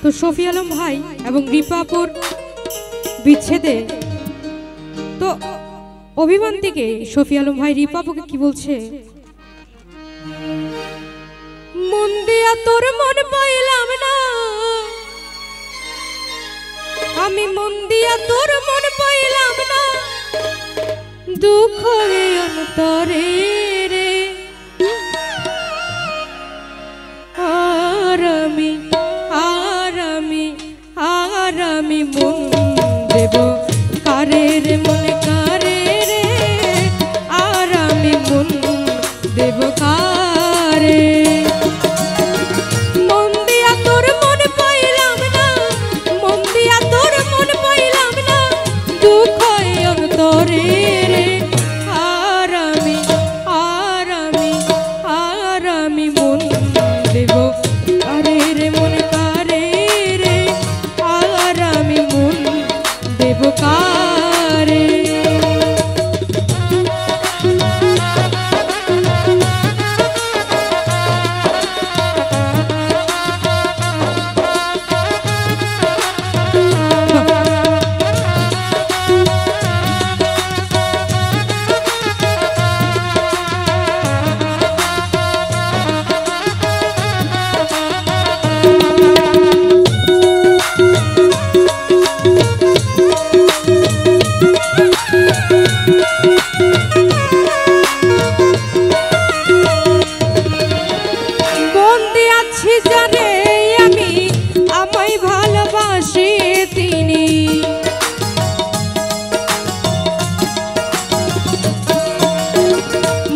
তো শফি আলম ভাই এবং রিপাপুর বিচ্ছেদে তো অভিমান থেকে শফি আলম ভাই রিপাপুকে কি বলছে, মন দিয়া তোর মন পাইলাম না, আমি মন দিয়া তোর মন পাইলাম না, দুঃখ অন্তরে রে, আমি মন দেব কারে রে, মনে কারে রে, আর আমি মন দেব কারে, মন দিয়া তোর মন পাইলাম না, মন দিয়া তোর মন পাইলাম না, দুঃখ অন্তরে রে, আর আমি মন দেব কারে রে, মনে কারে রে, আর আমি মন দেব কারে। জানে আমি আমায় ভালোবাসে তিনি,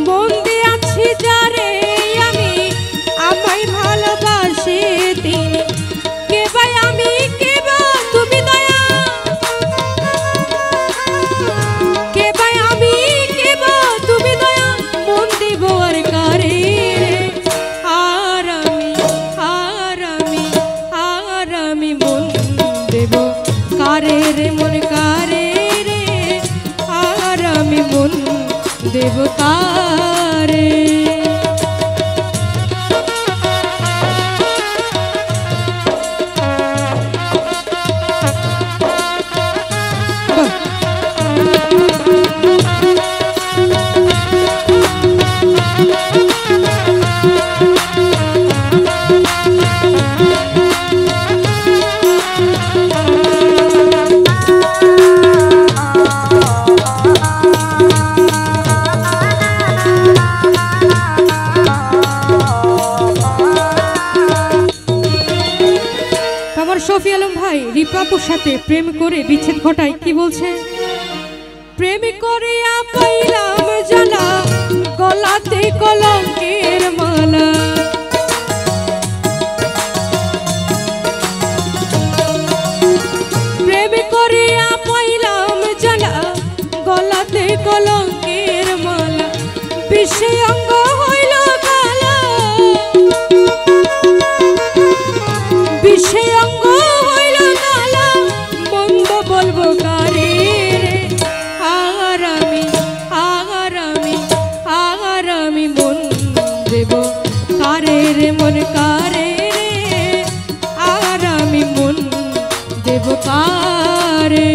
বন্দি আছি যারে আমি আমায় ভালোবাসে তিনি, কে ভাই আমি কে বা তুমি দয়া, কে ভাই আমি কে বা তুমি দয়া, মন দিব আর কারে, কারে রে, মন কারে রে, আর আমি মন দেব কারে। শফি আলম ভাই রিপাপুর সাথে প্রেম করে বিচ্ছেদ ঘটায়, কি বলছে, প্রেম করিয়া পাইলাম জ্বালা, গলাতে কলঙ্কের মালা, প্রেম করিয়া পাইলাম জ্বালা, গলাতে কলঙ্কের মালা, বিষে অঙ্গ হইল কালা, বিষে অঙ্গ হইল কালা, মন্দ বলবো কারে রে, আর আমি মন দেব কারে রে, মন কারে রে, আর আমি মন দেব কারে।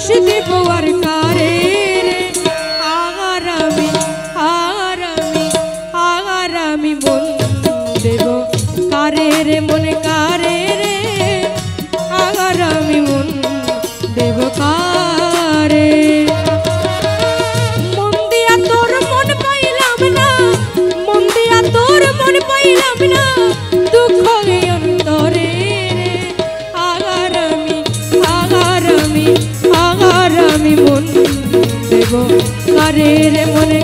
দোষ দেব আর কারে রে আগারামি মন দেব কারে রে মনে কারে রে আগারামি মন দেব কারে মন দিয়া তোর মন পাইলাম না মন দিয়া তোর মন পাইলাম না দুঃখ অন্তরে রে আগারামি মন দেব কারে রে মনে